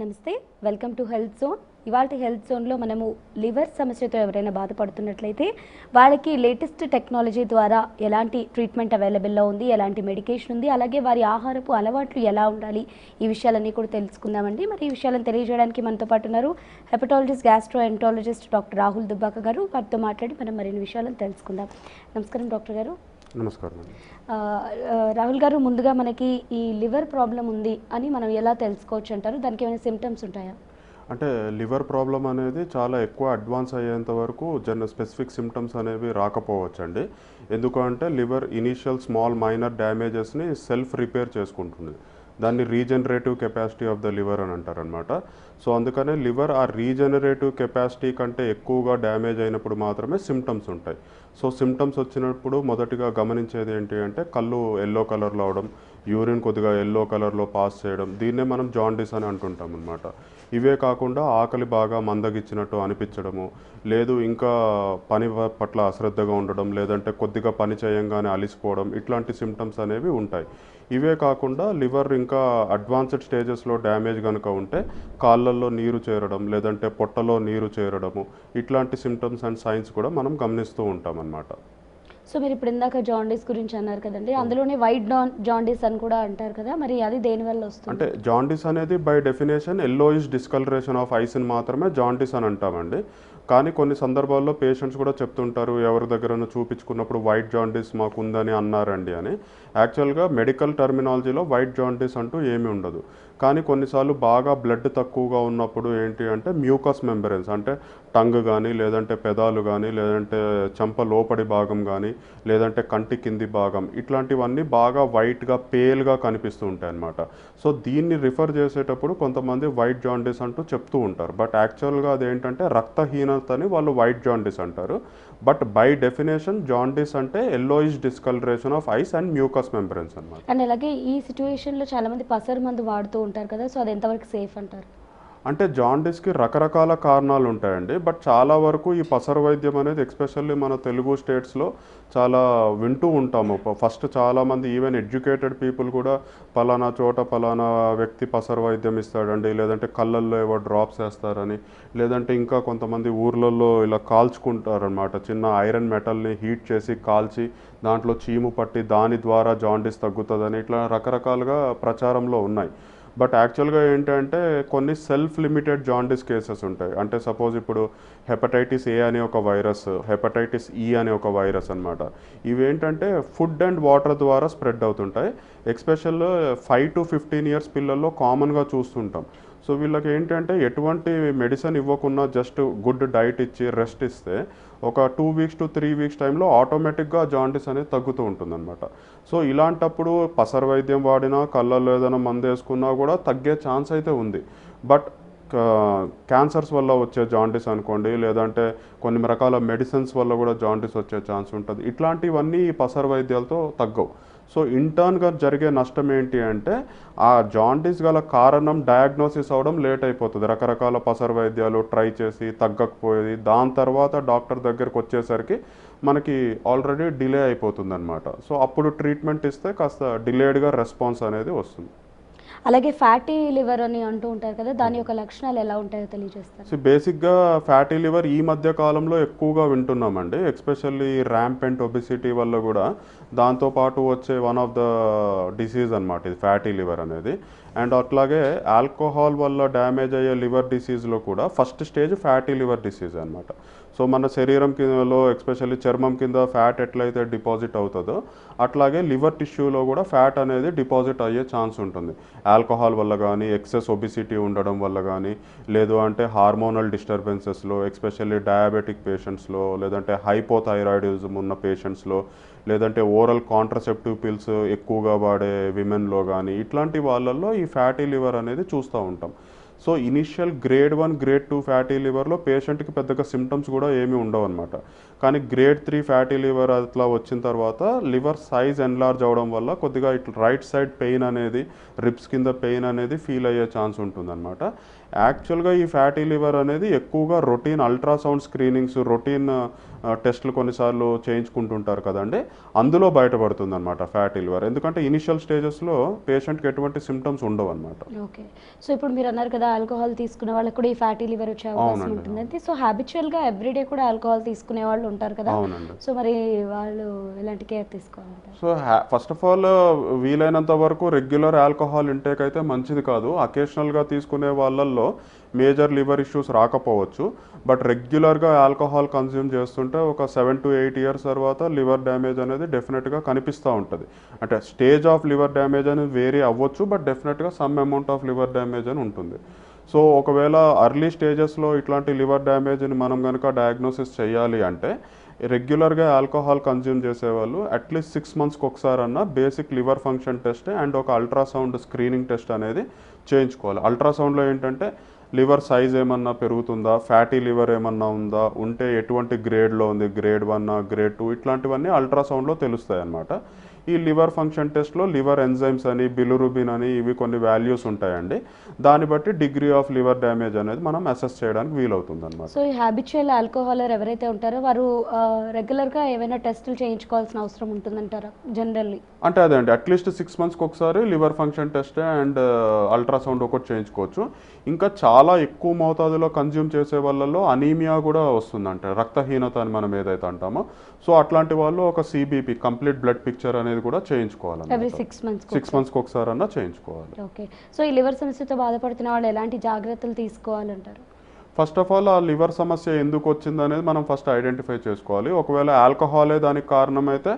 నమస్తే, welcome to health zone. ఇవాళ health జోన్లో మనము లివర్ సమస్యతో ఎవరైనా బాధపడుతున్నట్లయితే వాళ్ళకి లేటెస్ట్ టెక్నాలజీ ద్వారా ఎలాంటి ట్రీట్మెంట్ అవైలబుల్లో ఉంది, ఎలాంటి మెడికేషన్ ఉంది, అలాగే వారి ఆహారపు అలవాట్లు ఎలా ఉండాలి, ఈ విషయాలన్నీ కూడా తెలుసుకుందామండి. మరి ఈ విషయాలను తెలియజేయడానికి మనతో పాటు ఉన్నారు hepatologist gastroenterologist doctor Rahul Dubbaka garu. వారితో మాట్లాడి మనం మరిన్ని విషయాలను తెలుసుకుందాం. నమస్కారం డాక్టర్ గారు. నమస్కారం. రాహుల్ గారు, ముందుగా మనకి ఈ లివర్ ప్రాబ్లం ఉంది అని మనం ఎలా తెలుసుకోవచ్చు అంటారు? దానికి ఏమైనా సిమ్టమ్స్ ఉంటాయా? అంటే లివర్ ప్రాబ్లం అనేది చాలా ఎక్కువ అడ్వాన్స్ అయ్యేంత వరకు స్పెసిఫిక్ సిమ్టమ్స్ అనేవి రాకపోవచ్చండి. ఎందుకంటే లివర్ ఇనీషియల్ స్మాల్ మైనర్ డ్యామేజెస్ని సెల్ఫ్ రిపేర్ చేసుకుంటుంది. దాన్ని regenerative capacity of the liver అని అంటారనమాట. సో అందుకనే లివర్ ఆ రీజనరేటివ్ కెపాసిటీ కంటే ఎక్కువగా డ్యామేజ్ అయినప్పుడు మాత్రమే సిమ్టమ్స్ ఉంటాయి. సో సిమ్టమ్స్ వచ్చినప్పుడు మొదటిగా గమనించేది ఏంటి అంటే కళ్ళు ఎల్లో కలర్లో అవడం, యూరిన్ కొద్దిగా ఎల్లో కలర్లో పాస్ చేయడం, దీన్నే మనం జాండీస్ అని అంటుంటాం అనమాట. ఇవే కాకుండా ఆకలి బాగా మందగిచ్చినట్టు అనిపించడము, లేదు ఇంకా పని పట్ల అశ్రద్ధగా ఉండడం, లేదంటే కొద్దిగా పని చేయంగానే అలిసిపోవడం, ఇట్లాంటి సిమ్టమ్స్ అనేవి ఉంటాయి. ఇవే కాకుండా లివర్ ఇంకా అడ్వాన్స్డ్ స్టేజెస్లో డ్యామేజ్ కనుక ఉంటే కాళ్ళల్లో నీరు చేరడం, లేదంటే పొట్టలో నీరు చేరడము, ఇట్లాంటి సిమ్టమ్స్ అండ్ సైన్స్ కూడా మనం గమనిస్తూ ఉంటాం అన్నమాట. సో మీరు ఇప్పుడు ఇందాక జాండీస్ గురించి అన్నారు కదండి, అందులోనే వైట్ జాండీస్ అని కూడా అంటారు కదా, మరి అది దేనివల్ల వస్తుంది? అంటే జాండీస్ అనేది by definition yellowish discoloration of ఐస్ని మాత్రమే జాండీస్ అని అంటామండి. కానీ కొన్ని సందర్భాల్లో పేషెంట్స్ కూడా చెప్తుంటారు, ఎవరి దగ్గర చూపించుకున్నప్పుడు వైట్ జాండీస్ మాకు ఉందని అన్నారండి అని. యాక్చువల్గా మెడికల్ టర్మినాలజీలో వైట్ జాండీస్ అంటూ ఏమీ ఉండదు. కానీ కొన్నిసార్లు బాగా బ్లడ్ తక్కువగా ఉన్నప్పుడు ఏంటి అంటే మ్యూకస్ మెంబ్రెన్స్, అంటే టంగ్ కానీ, లేదంటే పెదాలు కానీ, లేదంటే చెంప లోపడి భాగం కానీ, లేదంటే కంటి కింది భాగం, ఇట్లాంటివన్నీ బాగా వైట్గా పేల్గా కనిపిస్తూ ఉంటాయి అన్నమాట. సో దీన్ని రిఫర్ చేసేటప్పుడు కొంతమంది వైట్ జాండీస్ అంటూ చెప్తూ ఉంటారు. బట్ యాక్చువల్గా అదేంటంటే రక్తహీనతని వాళ్ళు వైట్ జాండీస్ అంటారు. బట్ బై డెఫినేషన్ జాండీస్ అంటే yellowish discoloration of ice and mucus membranes అన్నమాట. అండ్ అలాగే ఈ సిచ్యువేషన్లో చాలామంది పసరు మందు వాడుతూ ఉంటారు కదా, సో అది ఎంతవరకు సేఫ్ అంటారు? అంటే జాండీస్కి రకరకాల కారణాలు ఉంటాయండి. బట్ చాలా వరకు ఈ పసరు వైద్యం అనేది ఎస్పెషల్లీ మన తెలుగు స్టేట్స్లో చాలా వింటూ ఉంటాము. ఫస్ట్ చాలామంది ఈవెన్ ఎడ్యుకేటెడ్ పీపుల్ కూడా పలానా చోట పలానా వ్యక్తి పసరు వైద్యం ఇస్తాడండి, లేదంటే కళ్ళల్లో ఏవో డ్రాప్స్ వేస్తారని, లేదంటే ఇంకా కొంతమంది ఊర్లలో ఇలా కాల్చుకుంటారనమాట. చిన్న ఐరన్ మెటల్ని హీట్ చేసి కాల్చి దాంట్లో చీము పట్టి దాని ద్వారా జాండీస్ తగ్గుతుందని ఇట్లా రకరకాలుగా ప్రచారంలో ఉన్నాయి. బట్ యాక్చువల్గా ఏంటంటే కొన్ని సెల్ఫ్ లిమిటెడ్ జాండీస్ కేసెస్ ఉంటాయి. అంటే సపోజ్ ఇప్పుడు హెపటైటిస్ ఏ అనే ఒక వైరస్, హెపటైటిస్ ఈ అనే ఒక వైరస్ అనమాట. ఇవేంటంటే ఫుడ్ అండ్ వాటర్ ద్వారా స్ప్రెడ్ అవుతుంటాయి. ఎస్పెషల్ 5 to 15 years పిల్లల్లో కామన్గా చూస్తుంటాం. సో వీళ్ళకి ఏంటంటే ఎటువంటి మెడిసిన్ ఇవ్వకుండా జస్ట్ గుడ్ డైట్ ఇచ్చి రెస్ట్ ఇస్తే ఒక 2 weeks to 3 weeks టైంలో ఆటోమేటిక్గా జాండీస్ అనేది తగ్గుతూ ఉంటుందన్నమాట. సో ఇలాంటప్పుడు పసరు వైద్యం వాడినా, కళ్ళల్లో ఏదైనా మందు వేసుకున్నా కూడా తగ్గే ఛాన్స్ అయితే ఉంది. బట్ క్యాన్సర్స్ వల్ల వచ్చే జాండీస్ అనుకోండి, లేదంటే కొన్ని రకాల మెడిసిన్స్ వల్ల కూడా జాండీస్ వచ్చే ఛాన్స్ ఉంటుంది. ఇట్లాంటివన్నీ ఈ పసరు వైద్యాలతో తగ్గవు. సో ఇంటర్న్గా జరిగే నష్టం ఏంటి అంటే ఆ జాండీస్ గల కారణం డయాగ్నోసిస్ అవ్వడం లేట్ అయిపోతుంది. రకరకాల పసరు వైద్యాలు ట్రై చేసి తగ్గకపోయేది, దాని తర్వాత డాక్టర్ దగ్గరికి వచ్చేసరికి మనకి ఆల్రెడీ డిలే అయిపోతుంది అనమాట. సో అప్పుడు ట్రీట్మెంట్ ఇస్తే కాస్త డిలేడ్గా రెస్పాన్స్ అనేది వస్తుంది. అలాగే ఫ్యాటీ లివర్ అని అంటూ ఉంటారు కదా, దాని యొక్క లక్షణాలు ఎలా ఉంటాయో తెలియజేస్తారు? సో బేసిక్గా ఫ్యాటీ లివర్ ఈ మధ్య కాలంలో ఎక్కువగా వింటున్నామండి. ఎస్పెషల్లీ ర్యాంపెంట్ ఒబిసిటీ వల్ల కూడా దాంతోపాటు వచ్చే వన్ ఆఫ్ ద డిసీజ్ అనమాట ఇది ఫ్యాటీ లివర్ అనేది. అండ్ అట్లాగే ఆల్కహాల్ వల్ల డ్యామేజ్ అయ్యే లివర్ డిసీజ్లో కూడా first stage fatty liver disease అనమాట. సో మన శరీరం కిందలో ఎస్పెషల్లీ చర్మం కింద ఫ్యాట్ ఎట్లయితే డిపాజిట్ అవుతుందో అట్లాగే లివర్ టిష్యూలో కూడా ఫ్యాట్ అనేది డిపాజిట్ అయ్యే ఛాన్స్ ఉంటుంది. ఆల్కహాల్ వల్ల కానీ, ఎక్సెస్ ఒబిసిటీ ఉండడం వల్ల కానీ, లేదు అంటే హార్మోనల్ డిస్టర్బెన్సెస్లో ఎస్పెషల్లీ డయాబెటిక్ పేషెంట్స్లో, లేదంటే హైపోథైరాయిడిజం ఉన్న పేషెంట్స్లో, లేదంటే ఓరల్ కాంట్రసెప్టివ్ పిల్స్ ఎక్కువగా వాడే విమెన్లో కానీ, ఇట్లాంటి వాళ్ళల్లో ఈ ఫ్యాటీ లివర్ అనేది చూస్తూ ఉంటాం. So initial grade 1, grade 2 fatty లివర్లో పేషెంట్కి పెద్దగా సిమ్టమ్స్ కూడా ఏమీ ఉండవు అనమాట. కానీ గ్రేడ్ 3 ఫ్యాటీ లివర్ అట్లా వచ్చిన తర్వాత లివర్ సైజ్ ఎన్లార్జ్ అవడం వల్ల కొద్దిగా ఇట్లా రైట్ సైడ్ పెయిన్ అనేది, రిబ్స్ కింద పెయిన్ అనేది ఫీల్ అయ్యే ఛాన్స్ ఉంటుందన్నమాట. యాక్చువల్గా ఈ ఫ్యాటీ లివర్ అనేది ఎక్కువగా రొటీన్ అల్ట్రాసౌండ్ స్క్రీనింగ్స్, రొటీన్ టెస్టులు కొన్నిసార్లు చేయించుకుంటుంటారు కదండి, అందులో బయటపడుతుంది అనమాట ఫ్యాటీ లివర్. ఎందుకంటే ఇనిషియల్ స్టేజెస్లో పేషెంట్కి ఎటువంటి సిమ్టమ్స్ ఉండవు అనమాట. ఓకే. సో ఇప్పుడు మీరు అన్నారు కదా కూడా ఆల్కహాల్ తీసుకునే వాళ్ళకి కూడా ఈ ఫ్యాటీ లివర్ వచ్చే అవకాశం అవునండి, ఉంటుందండి. సో హ్యాబిచువల్గా ఎవ్రీడే కూడా ఆల్కహాల్ తీసుకునే వాళ్ళు ఉంటారు కదా, అవునండి. సో మరి వాళ్ళు ఎలాంటి కేర్ తీసుకోవాలంటారు? సో ఫస్ట్ ఆఫ్ ఆల్ వీలైనంత వరకు రెగ్యులర్ ఆల్కహాల్ ఇంటేక్ అయితే మంచిది కాదు. అకేషనల్గా తీసుకునే వాళ్ళల్లో మేజర్ లివర్ ఇష్యూస్ రాకపోవచ్చు, బట్ రెగ్యులర్గా ఆల్కహాల్ కన్జ్యూమ్ చేస్తుంటే ఒక 7 to 8 ఇయర్స్ తర్వాత లివర్ డ్యామేజ్ అనేది డెఫినెట్గా కనిపిస్తూ ఉంటుంది. అంటే స్టేజ్ ఆఫ్ లివర్ డ్యామేజ్ అనేది వేరీ అవ్వచ్చు, బట్ డెఫినెట్గా some amount of liver damage అని ఉంటుంది. సో ఒకవేళ అర్లీ స్టేజెస్లో ఇట్లాంటి లివర్ డ్యామేజ్ని మనం కనుక డయాగ్నోసిస్ చేయాలి అంటే రెగ్యులర్గా ఆల్కహాల్ కన్జ్యూమ్ చేసేవాళ్ళు అట్లీస్ట్ 6 monthsకి ఒకసారన్నా basic liver function test and ఒక అల్ట్రాసౌండ్ స్క్రీనింగ్ టెస్ట్ అనేది చేయించుకోవాలి. అల్ట్రాసౌండ్లో ఏంటంటే లివర్ సైజ్ ఏమన్నా పెరుగుతుందా, ఫ్యాటీ లివర్ ఏమన్నా ఉందా, ఉంటే ఎటువంటి గ్రేడ్లో ఉంది, గ్రేడ్ 1 గ్రేడ్ 2 ఇట్లాంటివన్నీ అల్ట్రాసౌండ్లో తెలుస్తాయి అన్నమాట. ఈ లివర్ ఫంక్షన్ టెస్ట్లో లివర్ ఎంజైమ్స్ అని, బిలిరుబిన్ అని ఇవి కొన్ని వాల్యూస్ ఉంటాయండి. దాన్ని బట్టి డిగ్రీ ఆఫ్ లివర్ డ్యామేజ్ అనేది మనం అసెస్ చేయడానికి వీలవుతుంది అనమాట. సో ఈ హ్యాబిచువల్ ఆల్కహాలర్ ఎవరైతే ఉంటారో వారు రెగ్యులర్గా ఏవైనా టెస్టులు చేయించుకోవాల్సిన అవసరం ఉంటుందంటారా జనరల్లీ? అంటే అదే అండి, అట్లీస్ట్ 6 monthsకి ఒకసారి liver function test and ultrasound ఒకటి చేయించుకోవచ్చు. ఇంకా చాలా ఎక్కువ మోతాదులో కన్జ్యూమ్ చేసే వాళ్ళలో అనీమియా కూడా వస్తుందంట, రక్తహీనత అని మనం ఏదైతే అంటామో. సో అట్లాంటి వాళ్ళు ఒక సిబిపి కంప్లీట్ బ్లడ్ పిక్చర్ అనేది కూడా చేయించుకోవాలి. ఎవ్రీ 6 months 6 monthsకి ఒకసారి అన్నా చేయించుకోవాలి. ఓకే. సో ఈ లివర్ సమస్యతో బాధపడుతున్న వాళ్ళు ఎలాంటి జాగ్రత్తలు తీసుకోవాలంటారు? ఫస్ట్ ఆఫ్ ఆల్ ఆ లివర్ సమస్య ఎందుకు వచ్చింది అనేది మనం ఫస్ట్ ఐడెంటిఫై చేసుకోవాలి. ఒకవేళ ఆల్కహాలే దానికి కారణమైతే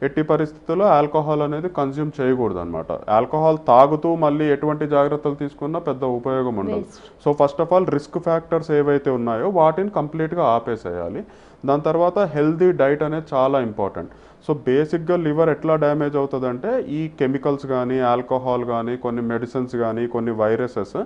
ఎట్టి పరిస్థితుల్లో ఆల్కహాల్ అనేది కన్జ్యూమ్ చేయకూడదు అనమాట. ఆల్కహాల్ తాగుతూ మళ్ళీ ఎటువంటి జాగ్రత్తలు తీసుకున్నా పెద్ద ఉపయోగం ఉండదు. So first of all risk factors ఏవైతే ఉన్నాయో వాటిని కంప్లీట్గా ఆపేసేయాలి. దాని తర్వాత హెల్దీ డైట్ అనేది చాలా ఇంపార్టెంట్. సో బేసిక్గా లివర్ ఎట్లా డ్యామేజ్ అవుతుందంటే ఈ కెమికల్స్ కానీ, ఆల్కహాల్ కానీ, కొన్ని మెడిసిన్స్ కానీ, కొన్ని వైరసెస్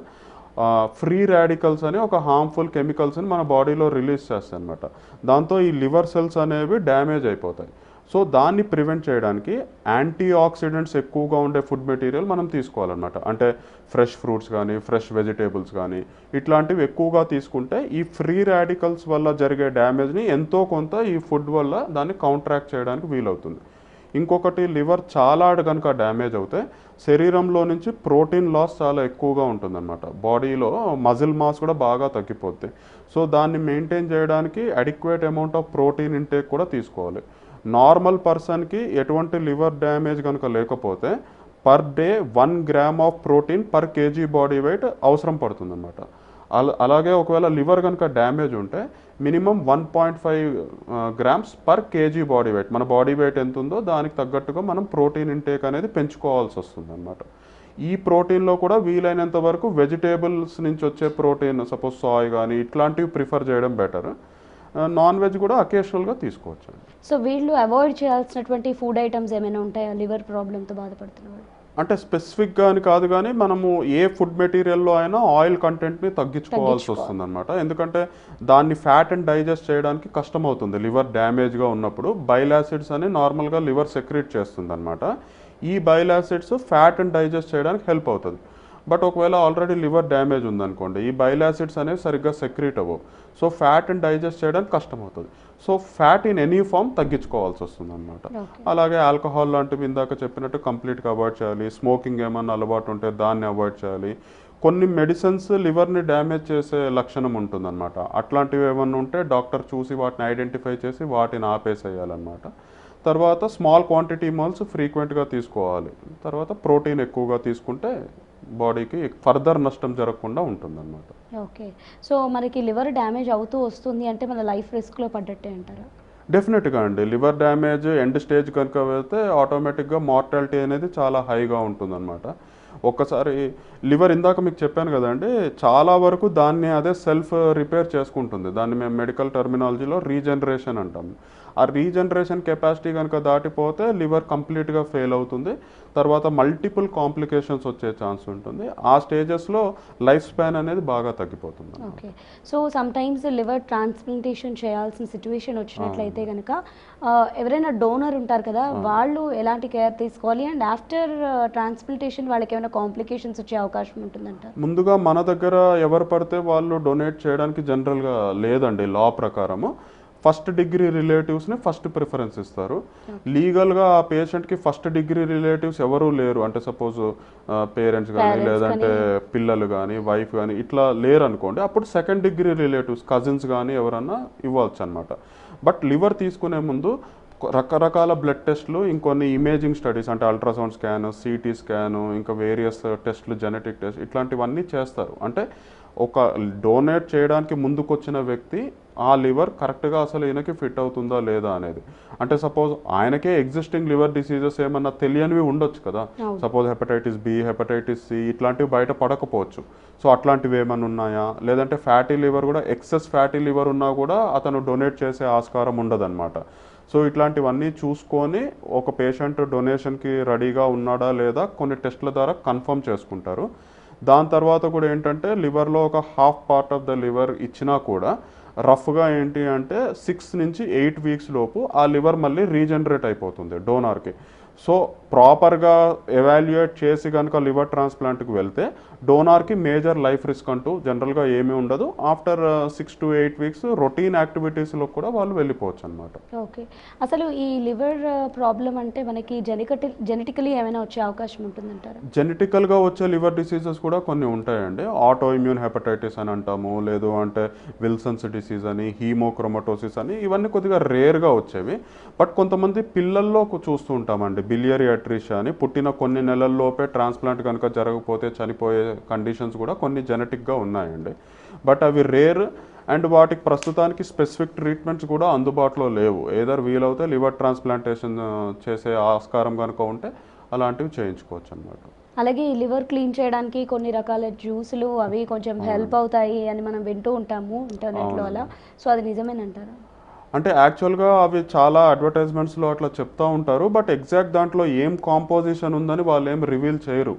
ఫ్రీ రాడికల్స్ అని ఒక హార్మ్ఫుల్ కెమికల్స్ని మన బాడీలో రిలీజ్ చేస్తాయి అనమాట. దాంతో ఈ లివర్ సెల్స్ అనేవి డ్యామేజ్ అయిపోతాయి. సో దాన్ని ప్రివెంట్ చేయడానికి యాంటీ ఆక్సిడెంట్స్ ఎక్కువగా ఉండే ఫుడ్ మెటీరియల్ మనం తీసుకోవాలన్నమాట. అంటే ఫ్రెష్ ఫ్రూట్స్ కానీ, ఫ్రెష్ వెజిటేబుల్స్ కానీ ఇట్లాంటివి ఎక్కువగా తీసుకుంటే ఈ ఫ్రీ రాడికల్స్ వల్ల జరిగే డ్యామేజ్ని ఎంతో కొంత ఈ ఫుడ్ వల్ల దాన్ని కౌంట్రాక్ట్ చేయడానికి వీలవుతుంది. ఇంకొకటి, లివర్ చాలా కనుక డ్యామేజ్ అవుతే శరీరంలో నుంచి ప్రోటీన్ లాస్ చాలా ఎక్కువగా ఉంటుందన్నమాట. బాడీలో మజిల్ మాస్ కూడా బాగా తగ్గిపోద్ది. సో దాన్ని మెయింటైన్ చేయడానికి adequate amount of protein intake కూడా తీసుకోవాలి. నార్మల్ పర్సన్కి ఎటువంటి లివర్ డ్యామేజ్ కనుక లేకపోతే per day 1 gram of protein per KG body weight అవసరం పడుతుందన్నమాట. అలాగే ఒకవేళ లివర్ కనుక డ్యామేజ్ ఉంటే minimum 1.5 grams per KG body weight, మన బాడీ వెయిట్ ఎంత ఉందో దానికి తగ్గట్టుగా మనం ప్రోటీన్ ఇంటేక్ అనేది పెంచుకోవాల్సి వస్తుంది అనమాట. ఈ ప్రోటీన్లో కూడా వీలైనంత వరకు వెజిటేబుల్స్ నుంచి వచ్చే ప్రోటీన్, సపోజ్ సాయ్ కానీ ఇట్లాంటివి ప్రిఫర్ చేయడం బెటర్. నాన్ వెజ్ కూడా అకేషనల్గా తీసుకోవచ్చు. సో వీళ్ళు అవాయిడ్ చేయాల్సినటువంటి ఫుడ్ ఐటమ్స్ ఏమైనా ఉంటాయా లివర్ ప్రాబ్లంతో బాధపడుతున్న వాళ్ళు? అంటే స్పెసిఫిక్గా అని కాదు, కానీ మనము ఏ ఫుడ్ మెటీరియల్లో అయినా ఆయిల్ కంటెంట్ని తగ్గించుకోవాల్సి వస్తుంది అనమాట. ఎందుకంటే దాన్ని ఫ్యాట్ అండ్ డైజెస్ట్ చేయడానికి కష్టం అవుతుంది. లివర్ డ్యామేజ్గా ఉన్నప్పుడు బైల్ యాసిడ్స్ అని నార్మల్గా లివర్ సెక్రీట్ చేస్తుంది అనమాట. ఈ bile acids fat and digest చేయడానికి హెల్ప్ అవుతుంది. బట్ ఒకవేళ ఆల్రెడీ లివర్ డ్యామేజ్ ఉందనుకోండి, ఈ బైల్ యాసిడ్స్ అనేవి సరిగ్గా సెక్రీట్ అవ్వవు. సో ఫ్యాట్ అండ్ డైజెస్ట్ చేయడానికి కష్టం అవుతుంది. So fat in any form తగ్గించుకోవాల్సి వస్తుంది అనమాట. అలాగే ఆల్కహాల్ లాంటివి ఇందాక చెప్పినట్టు కంప్లీట్గా అవాయిడ్ చేయాలి. స్మోకింగ్ ఏమన్నా అలవాటు ఉంటే దాన్ని అవాయిడ్ చేయాలి. కొన్ని మెడిసిన్స్ లివర్ని డ్యామేజ్ చేసే లక్షణం ఉంటుందన్నమాట. అట్లాంటివి ఏమన్నా ఉంటే డాక్టర్ చూసి వాటిని ఐడెంటిఫై చేసి వాటిని ఆపేసేయాలన్నమాట. తర్వాత స్మాల్ క్వాంటిటీ మోల్స్ ఫ్రీక్వెంట్గా తీసుకోవాలి. తర్వాత ప్రోటీన్ ఎక్కువగా తీసుకుంటే బాడీకి ఫర్దర్ నష్టం జరగకుండా ఉంటుందన్నమాట. ఓకే. సో మనకి లివర్ డ్యామేజ్ అవుతూ వస్తుంది అంటే మన లైఫ్ రిస్క్లో పడ్డట్టే అంటారా? డెఫినెట్గా అండి. లివర్ డ్యామేజ్ ఎండ్ స్టేజ్ కనుక వెళ్తే ఆటోమేటిక్గా మార్టాలిటీ అనేది చాలా హైగా ఉంటుందన్నమాట. ఒక్కసారి లివర్ ఇందాక మీకు చెప్పాను కదండి, చాలా వరకు దాన్ని అదే సెల్ఫ్ రిపేర్ చేసుకుంటుంది. దాన్ని మేము మెడికల్ టర్మినాలజీలో రీజనరేషన్ అంటాము. ఆ రీజనరేషన్ కెపాసిటీ కనుక దాటిపోతే లివర్ కంప్లీట్గా ఫెయిల్ అవుతుంది. తర్వాత మల్టిపుల్ కాంప్లికేషన్స్ వచ్చే ఛాన్స్ ఉంటుంది. ఆ స్టేజెస్లో లైఫ్ స్పాన్ అనేది బాగా తగ్గిపోతుంది. Okay. So sometimes liver transplantation చేయాల్సిన సిచ్యువేషన్ వచ్చినట్లయితే కనుక ఎవరైనా డోనర్ ఉంటారు కదా, వాళ్ళు ఎలాంటి కేర్ తీసుకోవాలి? అండ్ ఆఫ్టర్ ట్రాన్స్ప్లాంటేషన్ వాళ్ళకి ఏమైనా కాంప్లికేషన్స్ వచ్చే అవకాశం ఉంటుందంట? ముందుగా మన దగ్గర ఎవరు పడితే వాళ్ళు డొనేట్ చేయడానికి జనరల్గా లేదండి లా ప్రకారము. ఫస్ట్ డిగ్రీ రిలేటివ్స్ని ఫస్ట్ ప్రిఫరెన్స్ ఇస్తారు. లీగల్గా ఆ పేషెంట్కి ఫస్ట్ డిగ్రీ రిలేటివ్స్ ఎవరూ లేరు, అంటే సపోజ్ పేరెంట్స్ కానీ లేదంటే పిల్లలు కానీ వైఫ్ కానీ ఇట్లా లేరు అనుకోండి, అప్పుడు సెకండ్ డిగ్రీ రిలేటివ్స్ కజిన్స్ కానీ ఎవరన్నా ఇవ్వచ్చు అనమాట. బట్ లివర్ తీసుకునే ముందు రకరకాల బ్లడ్ టెస్ట్లు, ఇంకొన్ని ఇమేజింగ్ స్టడీస్ అంటే అల్ట్రాసౌండ్ స్కాన్, సిటీ స్కాను, ఇంకా వేరియస్ టెస్ట్లు, జెనెటిక్ టెస్ట్ ఇట్లాంటివన్నీ చేస్తారు. అంటే ఒక డొనేట్ చేయడానికి ముందుకొచ్చిన వ్యక్తి ఆ లివర్ కరెక్ట్గా అసలు ఈయనకి ఫిట్ అవుతుందా లేదా అనేది. అంటే సపోజ్ ఆయనకే ఎగ్జిస్టింగ్ లివర్ డిసీజెస్ ఏమన్నా తెలియనివి ఉండొచ్చు కదా, suppose hepatitis B, hepatitis C ఇట్లాంటివి బయట పడకపోవచ్చు. సో అట్లాంటివి ఏమైనా ఉన్నాయా, లేదంటే ఫ్యాటీ లివర్ కూడా ఎక్సెస్ ఫ్యాటీ లివర్ ఉన్నా కూడా అతను డొనేట్ చేసే ఆస్కారం ఉండదన్నమాట. సో ఇట్లాంటివన్నీ చూసుకొని ఒక పేషెంట్ డొనేషన్కి రెడీగా ఉన్నాడా లేదా కొన్ని టెస్ట్ల ద్వారా కన్ఫర్మ్ చేసుకుంటారు. దాని తర్వాత కూడా ఏంటంటే లివర్లో ఒక half part of the liver ఇచ్చినా కూడా రఫ్గా ఏంటి అంటే 6 నుంచి 8 వీక్స్ లోపు ఆ లివర్ మళ్ళీ రీజనరేట్ అయిపోతుంది డోనార్కి. సో ప్రాపర్గా ఎవాల్యుయేట్ చేసి కనుక లివర్ ట్రాన్స్ప్లాంట్కి వెళ్తే డోనార్కి మేజర్ లైఫ్ రిస్క్ అంటూ జనరల్గా ఏమీ ఉండదు. ఆఫ్టర్ 6 to 8 వీక్స్ రొటీన్ యాక్టివిటీస్లో కూడా వాళ్ళు వెళ్ళిపోవచ్చు అనమాట. ఓకే, అసలు ఈ లివర్ ప్రాబ్లం అంటే మనకి జెనెటికలీ ఏమైనా వచ్చే అవకాశం ఉంటుందంటారా? జెనెటికల్గా వచ్చే లివర్ డిసీజెస్ కూడా కొన్ని ఉంటాయండి. ఆటో ఇమ్యూన్ హెపటైటిస్ అని అంటాము, లేదు అంటే విల్సన్స్ డిసీజ్ అని, హీమోక్రోమటోసిస్ అని, ఇవన్నీ కొద్దిగా రేర్గా వచ్చేవి. బట్ కొంతమంది పిల్లల్లో చూస్తూ ఉంటామండి, బిలియరీ అట్రిషియా అని, పుట్టిన కొన్ని నెలల్లోపే ట్రాన్స్ప్లాంట్ కనుక జరగకపోతే చనిపోయే కండిషన్స్ కూడా కొన్ని జెనెటిక్గా ఉన్నాయండి. బట్ అవి రేర్ అండ్ వాటికి ప్రస్తుతానికి స్పెసిఫిక్ ట్రీట్మెంట్స్ కూడా అందుబాటులో లేవు. ఏదర్ వీలవుతే లివర్ ట్రాన్స్ప్లాంటేషన్ చేసే ఆస్కారం కనుక ఉంటే అలాంటివి చేయించుకోవచ్చు అన్నమాట. అలాగే ఈ లివర్ క్లీన్ చేయడానికి కొన్ని రకాల జ్యూసులు అవి కొంచెం హెల్ప్ అవుతాయి అని మనం వింటూ ఉంటాము ఇంటర్నెట్లో అలా. సో అది నిజమేనంటారా? అంటే యాక్చువల్గా అవి చాలా అడ్వర్టైజ్మెంట్స్లో అట్లా చెప్తూ ఉంటారు, బట్ ఎగ్జాక్ట్ దాంట్లో ఏం కాంపోజిషన్ ఉందని వాళ్ళు ఏం రివీల్ చేయరు.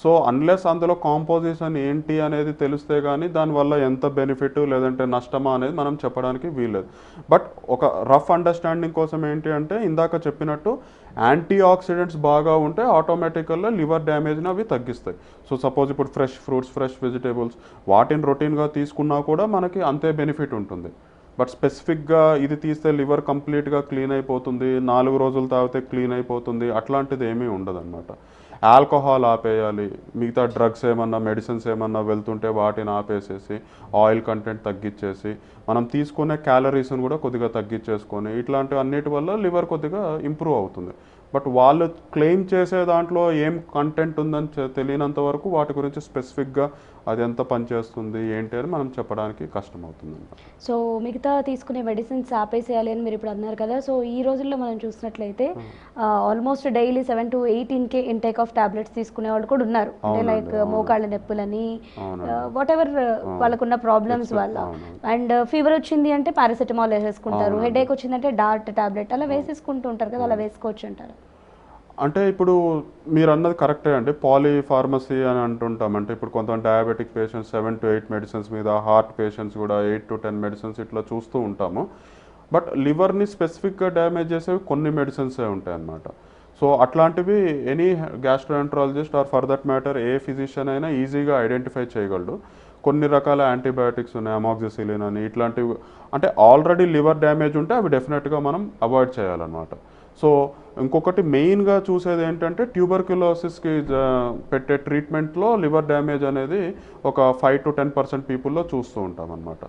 సో అన్లెస్ అందులో కాంపోజిషన్ ఏంటి అనేది తెలిస్తే కానీ దానివల్ల ఎంత బెనిఫిట్ లేదంటే నష్టమా అనేది మనం చెప్పడానికి వీల్లేదు. బట్ ఒక రఫ్ అండర్స్టాండింగ్ కోసం ఏంటి అంటే ఇందాక చెప్పినట్టు యాంటీ ఆక్సిడెంట్స్ బాగా ఉంటే ఆటోమేటికల్గా లివర్ డ్యామేజ్ని అవి తగ్గిస్తాయి. సో సపోజ్ ఇప్పుడు ఫ్రెష్ ఫ్రూట్స్, ఫ్రెష్ వెజిటేబుల్స్ వాటిని రొటీన్గా తీసుకున్నా కూడా మనకి అంతే బెనిఫిట్ ఉంటుంది. బట్ స్పెసిఫిక్గా ఇది తీస్తే లివర్ కంప్లీట్గా క్లీన్ అయిపోతుంది, 4 రోజులు తాగితే క్లీన్ అయిపోతుంది, అట్లాంటిది ఏమీ ఉండదన్నమాట. ఆల్కహాల్ ఆపేయాలి, మిగతా డ్రగ్స్ ఏమన్నా మెడిసిన్స్ ఏమన్నా వెళ్తుంటే వాటిని ఆపేసేసి ఆయిల్ కంటెంట్ తగ్గించేసి మనం తీసుకునే క్యాలరీస్ని కూడా కొద్దిగా తగ్గించేసుకొని ఇట్లాంటి అన్నిటి వల్ల లివర్ కొద్దిగా ఇంప్రూవ్ అవుతుంది. బట్ వాళ్ళు క్లెయిమ్ చేసే దాంట్లో ఏం కంటెంట్ ఉందని తెలియనంత వరకు వాటి గురించి స్పెసిఫిక్గా అది ఎంత పనిచేస్తుంది ఏంటి అని మనం చెప్పడానికి కష్టమవుతుంది. సో మిగతా తీసుకునే మెడిసిన్స్ ఆపేసేయాలి అని మీరు ఇప్పుడు అన్నారు కదా. సో ఈ రోజుల్లో మనం చూసినట్లయితే almost daily 7 to 8 intake of tablets తీసుకునే వాళ్ళు కూడా ఉన్నారు. అంటే లైక్ మోకాళ్ళ నొప్పులని, వాట్ ఎవర్ వాళ్ళకున్న ప్రాబ్లమ్స్ వల్ల. అండ్ ఫీవర్ వచ్చింది అంటే పారాసెటమాల్ వేసేసుకుంటారు, హెడేక్ వచ్చిందంటే డార్ట్ టాబ్లెట్ అలా వేసేసుకుంటూ ఉంటారు కదా, అలా వేసుకోవచ్చు అంటారు? అంటే ఇప్పుడు మీరు అన్నది కరెక్టే అండి. పాలీఫార్మసీ అని అంటుంటాం. అంటే ఇప్పుడు కొంతమంది డయాబెటిక్ పేషెంట్స్ 7 to 8 మెడిసిన్స్ మీద, హార్ట్ పేషెంట్స్ కూడా 8 to 10 మెడిసిన్స్ ఇట్లా చూస్తూ ఉంటాము. బట్ లివర్ని స్పెసిఫిక్గా డ్యామేజ్ చేసేవి కొన్ని మెడిసిన్సే ఉంటాయి అన్నమాట. సో అట్లాంటివి any gastroenterologist or for that matter a physician అయినా ఈజీగా ఐడెంటిఫై చేయగలడు. కొన్ని రకాల యాంటీబయాటిక్స్ ఉన్నాయి, అమాక్సిసిలిన్ అని, ఇట్లాంటివి అంటే ఆల్రెడీ లివర్ డ్యామేజ్ ఉంటే అవి డెఫినెట్గా మనం అవాయిడ్ చేయాలన్నమాట. సో ఇంకొకటి మెయిన్గా చూసేది ఏంటంటే ట్యూబర్క్యులోసిస్కి పెట్టే ట్రీట్మెంట్లో లివర్ డ్యామేజ్ అనేది ఒక 5 to 10% పీపుల్లో చూస్తూ ఉంటాం అన్నమాట.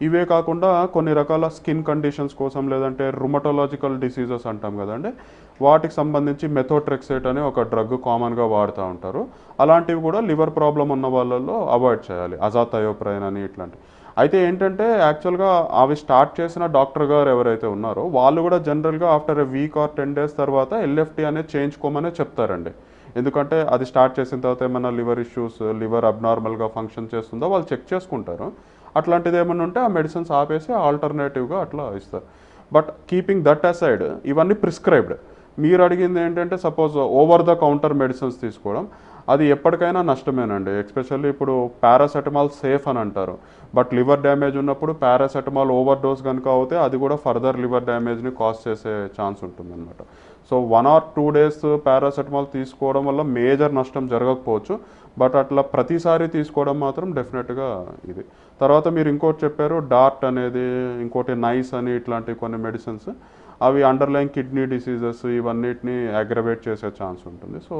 ఇవే కాకుండా కొన్ని రకాల స్కిన్ కండిషన్స్ కోసం లేదంటే రుమటోలాజికల్ డిసీజెస్ అంటాం కదండి, వాటికి సంబంధించి మెథోట్రెక్సేట్ అనే ఒక డ్రగ్ కామన్గా వాడుతూ ఉంటారు. అలాంటివి కూడా లివర్ ప్రాబ్లం ఉన్న వాళ్ళల్లో అవాయిడ్ చేయాలి, అజాథయోప్రైన్ అని ఇట్లాంటివి. అయితే ఏంటంటే యాక్చువల్గా అవి స్టార్ట్ చేసిన డాక్టర్ గారు ఎవరైతే ఉన్నారో వాళ్ళు కూడా జనరల్గా after a week or 10 days తర్వాత ఎల్ఎఫ్టీ అనేది చేయించుకోమనే చెప్తారండి. ఎందుకంటే అది స్టార్ట్ చేసిన తర్వాత ఏమన్నా లివర్ ఇష్యూస్, లివర్ అబ్నార్మల్గా ఫంక్షన్ చేస్తుందో వాళ్ళు చెక్ చేసుకుంటారు. అట్లాంటిది ఏమన్నా ఉంటే ఆ మెడిసిన్స్ ఆపేసి ఆల్టర్నేటివ్గా అట్లా ఇస్తారు. బట్ కీపింగ్ దట్ అసైడ్ ఇవన్నీ ప్రిస్క్రైబ్డ్. మీరు అడిగింది ఏంటంటే suppose over the counter medicines తీసుకోవడం, అది ఎప్పటికైనా నష్టమేనండి. ఎస్పెషల్లీ ఇప్పుడు పారాసెటమాల్ సేఫ్ అని అంటారు, బట్ లివర్ డ్యామేజ్ ఉన్నప్పుడు పారాసెటమాల్ ఓవర్ డోస్ కనుక అవుతే అది కూడా ఫర్దర్ లివర్ డ్యామేజ్ని కాజ్ చేసే ఛాన్స్ ఉంటుందన్నమాట. సో 1 or 2 days పారాసెటమాల్ తీసుకోవడం వల్ల మేజర్ నష్టం జరగకపోవచ్చు, బట్ అట్లా ప్రతిసారి తీసుకోవడం మాత్రం డెఫినెట్గా ఇది. తర్వాత మీరు ఇంకోటి చెప్పారు డార్ట్ అనేది, ఇంకోటి నైస్ అని, ఇట్లాంటి కొన్ని మెడిసిన్స్ అవి అండర్లైన్ కిడ్నీ డిసీజెస్ ఇవన్నిటిని అగ్రవేట్ చేసే ఛాన్స్ ఉంటుంది. సో